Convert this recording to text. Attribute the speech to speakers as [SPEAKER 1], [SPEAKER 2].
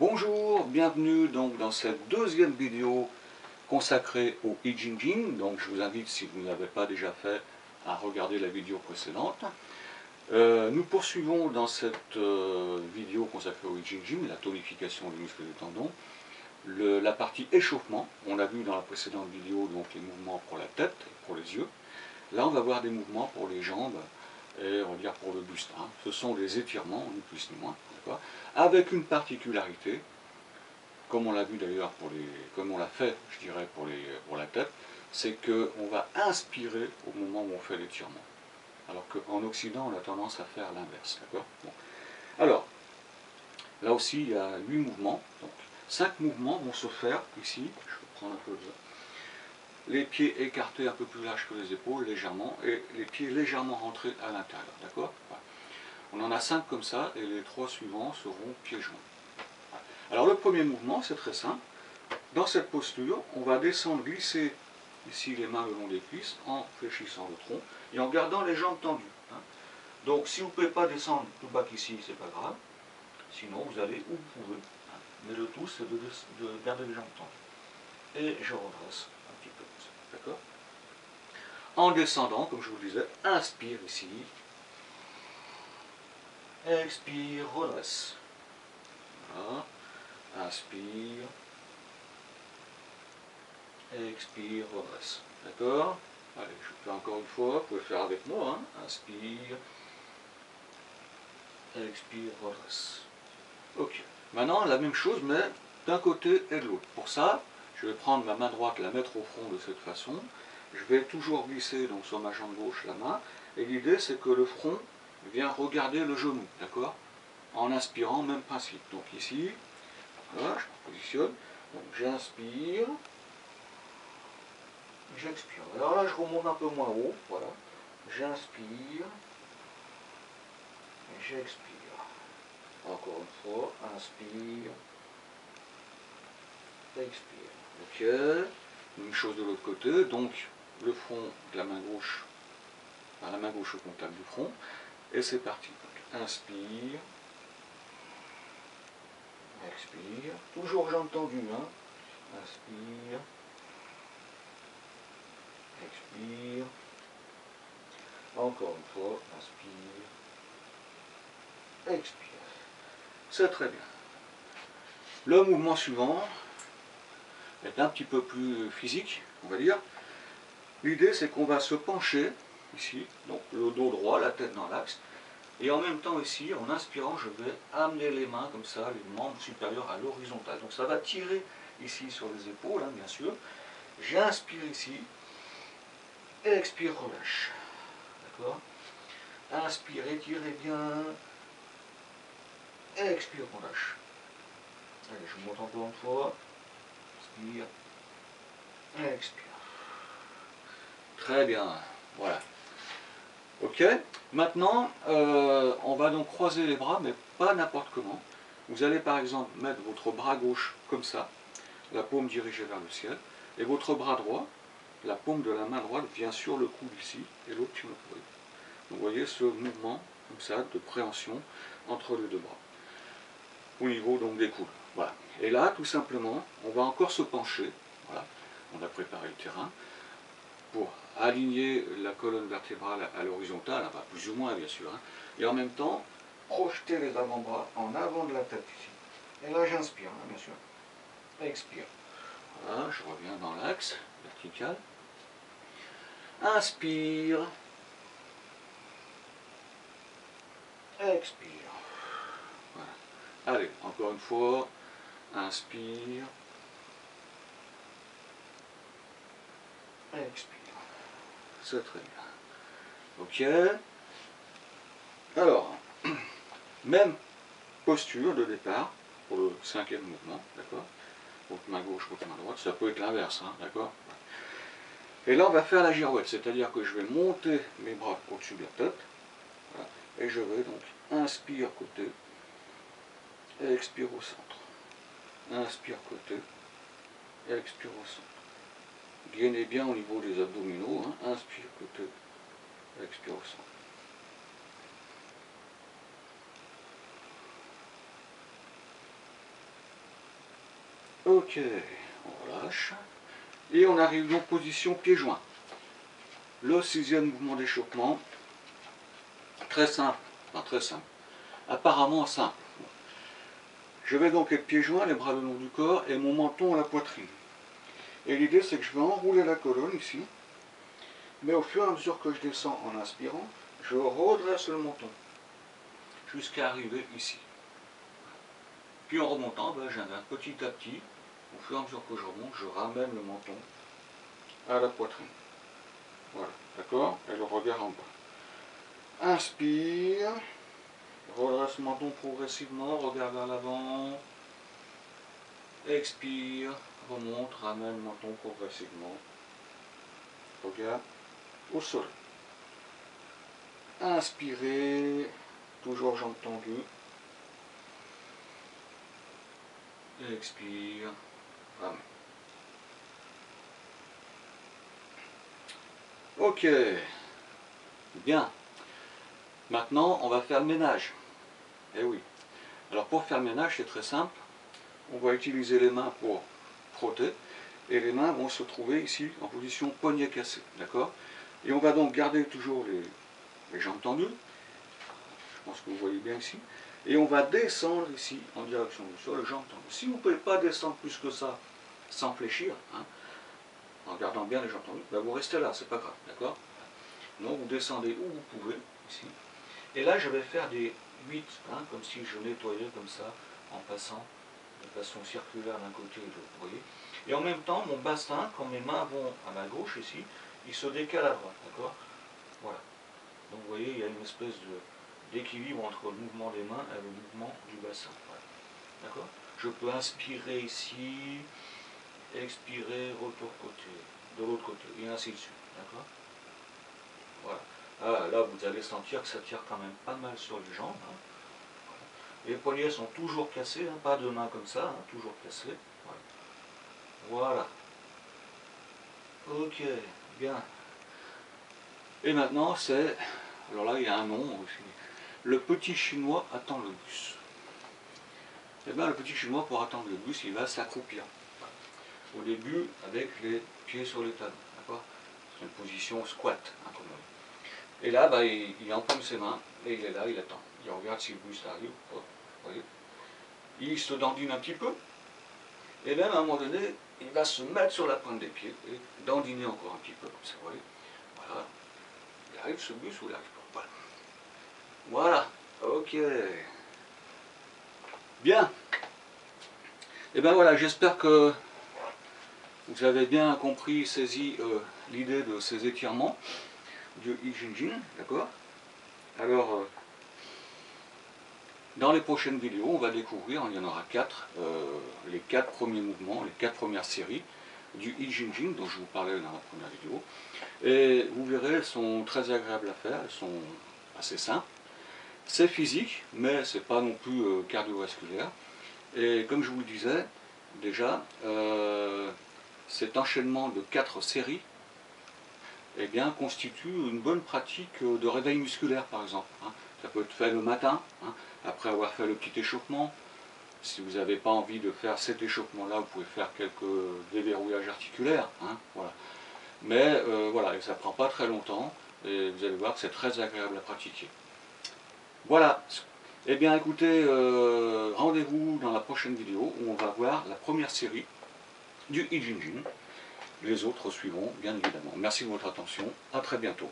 [SPEAKER 1] Bonjour, bienvenue donc dans cette deuxième vidéo consacrée au I Ching Ching. Donc je vous invite, si vous n'avez pas déjà fait, à regarder la vidéo précédente. Nous poursuivons dans cette vidéo consacrée au I Ching Ching, la tonification des muscles du tendon, la partie échauffement. On a vu dans la précédente vidéo donc les mouvements pour la tête et pour les yeux. Là on va voir des mouvements pour les jambes et on va dire pour le buste. Ce sont des étirements, ni plus ni moins, avec une particularité, comme on l'a vu d'ailleurs comme on l'a fait, je dirais, pour la tête, c'est qu'on va inspirer au moment où on fait l'étirement. Alors qu'en Occident, on a tendance à faire l'inverse. Bon. Alors, là aussi, il y a 8 mouvements. Donc, 5 mouvements vont se faire ici. Je vais prendre un peu les pieds écartés un peu plus larges que les épaules, légèrement, et les pieds légèrement rentrés à l'intérieur. D'accord ? Voilà. On en a 5 comme ça, et les 3 suivants seront pieds joints. Alors le premier mouvement, c'est très simple. Dans cette posture, on va descendre, glisser ici les mains le long des cuisses en fléchissant le tronc et en gardant les jambes tendues. Donc si vous ne pouvez pas descendre tout bas qu'ici, c'est pas grave. Sinon vous allez où vous pouvez. Mais le tout, c'est de garder les jambes tendues. Et je redresse un petit peu comme ça. D'accord ? En descendant, comme je vous le disais, inspire ici. Expire, redresse. Voilà. Inspire. Expire, redresse. D'accord ? Allez, je fais encore une fois, vous pouvez faire avec moi. Inspire. Expire, redresse. Ok. Maintenant, la même chose, mais d'un côté et de l'autre. Pour ça, je vais prendre ma main droite, la mettre au front de cette façon. Je vais toujours glisser donc, sur ma jambe gauche la main. Et l'idée, c'est que le front vient regarder le genou. D'accord ? En inspirant, même principe. Donc ici, voilà, je me positionne. Donc j'inspire. J'expire. Alors là, je remonte un peu moins haut. Voilà. J'inspire. J'expire. Encore une fois. Inspire. Expire. Ok. Même chose de l'autre côté. Donc, le front de la main gauche. La main gauche au contact du front. Et c'est parti. Donc, inspire. Expire. Toujours jambes tendues. Inspire. Expire. Encore une fois. Inspire. Expire. C'est très bien. Le mouvement suivant est un petit peu plus physique, on va dire. L'idée, c'est qu'on va se pencher, ici, donc le dos droit, la tête dans l'axe, et en même temps ici, en inspirant, je vais amener les mains comme ça, les membres supérieurs à l'horizontale. Donc ça va tirer ici sur les épaules, bien sûr. J'inspire ici, expire, relâche. D'accord ? Inspire, étirez bien. Expire, relâche. Allez, je monte encore une fois. Inspire. Expire. Très bien. Voilà. Ok. Maintenant, on va donc croiser les bras, mais pas n'importe comment. Vous allez par exemple mettre votre bras gauche comme ça, la paume dirigée vers le ciel, et votre bras droit, la paume de la main droite vient sur le coude ici, et l'autre sur le coude. Donc vous voyez ce mouvement comme ça de préhension entre les deux bras, au niveau donc des coudes. Voilà. Et là, tout simplement, on va encore se pencher. Voilà. On a préparé le terrain pour aligner la colonne vertébrale à l'horizontale, enfin plus ou moins bien sûr, et en même temps projeter les avant-bras en avant de la tête ici. Et là j'inspire, bien sûr. Expire. Voilà, je reviens dans l'axe vertical. Inspire. Expire. Voilà. Allez, encore une fois. Inspire. Expire. C'est très bien. Ok. Alors, même posture de départ pour le cinquième mouvement, d'accord ? Votre main gauche, votre main droite, ça peut être l'inverse, d'accord ? Et là, on va faire la girouette, c'est-à-dire que je vais monter mes bras au-dessus de la tête, voilà, et je vais donc inspire côté, et expire au centre. Inspire côté, et expire au centre. Gainez bien au niveau des abdominaux, inspire côté, et expire au centre. Ok, on relâche. Et on arrive donc position pieds joints. Le 6e mouvement d'échauffement. Très simple, enfin très simple. Apparemment simple. Je vais donc être pieds joints, les bras le long du corps et mon menton à la poitrine. Et l'idée c'est que je vais enrouler la colonne ici. Mais au fur et à mesure que je descends en inspirant, je redresse le menton. Jusqu'à arriver ici. Puis en remontant, j'inverse petit à petit. Au fur et à mesure que je remonte, je ramène le menton à la poitrine. Voilà, d'accord? Et le regard en bas. Inspire. Redresse le menton progressivement, regard vers l'avant. Expire. Remonte, ramène le menton progressivement. Regard au sol. Inspirez. Toujours jambes tendues. Expire. Ramène. Ok. Bien. Maintenant, on va faire le ménage. Eh oui. Alors pour faire le ménage, c'est très simple. On va utiliser les mains pour frotter. Et les mains vont se trouver ici en position poignet cassé. D'accord? Et on va donc garder toujours les jambes tendues. Je pense que vous voyez bien ici. Et on va descendre ici en direction du sol, jambes tendues. Si vous ne pouvez pas descendre plus que ça sans fléchir, hein, en gardant bien les jambes tendues, vous restez là, c'est pas grave. D'accord? Donc vous descendez où vous pouvez, ici. Et là, je vais faire des 8, hein, comme si je nettoyais comme ça, en passant de façon circulaire d'un côté et de l'autre. Vous voyez? Et en même temps, mon bassin, quand mes mains vont à ma gauche ici, il se décale à droite. D'accord? Voilà. Donc vous voyez, il y a une espèce d'équilibre entre le mouvement des mains et le mouvement du bassin. Voilà. D'accord? Je peux inspirer ici, expirer, retour côté, de l'autre côté, et ainsi de suite. D'accord? Voilà. Ah, là, vous allez sentir que ça tire quand même pas mal sur les jambes. Hein. Les poignets sont toujours cassés, hein, pas de main comme ça, hein, toujours cassés. Voilà. Ok, bien. Et maintenant, c'est... Alors là, il y a un nom aussi. Le petit chinois attend le bus. Et bien, le petit chinois, pour attendre le bus, il va s'accroupir. Au début, avec les pieds sur les talons. D'accord? C'est une position squat, hein, comme on dit. Et là, il emprunte ses mains, et il est là, il attend. Il regarde si le bus arrive ou pas. Vous voyez? Il se dandine un petit peu, et même à un moment donné, il va se mettre sur la pointe des pieds, et dandiner encore un petit peu, comme ça, vous voyez? Voilà. Il arrive ce bus ou il arrive pas. Voilà. Voilà. Ok. Bien. Et bien voilà, j'espère que vous avez bien compris, saisi l'idée de ces étirements du I Ching Ching, d'accord? Alors, dans les prochaines vidéos, on va découvrir, il y en aura 4, les 4 premiers mouvements, les 4 premières séries du I Ching Ching dont je vous parlais dans la première vidéo. Et vous verrez, elles sont très agréables à faire, elles sont assez simples. C'est physique, mais c'est pas non plus cardiovasculaire. Et comme je vous le disais, déjà, cet enchaînement de 4 séries eh bien, constitue une bonne pratique de réveil musculaire, par exemple. Hein. Ça peut être fait le matin, hein, après avoir fait le petit échauffement. Si vous n'avez pas envie de faire cet échauffement-là, vous pouvez faire quelques déverrouillages articulaires. Hein, voilà. Mais voilà, et ça ne prend pas très longtemps, et vous allez voir que c'est très agréable à pratiquer. Voilà. Eh bien, écoutez, rendez-vous dans la prochaine vidéo où on va voir la première série du I Ching Ching. Les autres suivront, bien évidemment. Merci de votre attention. À très bientôt.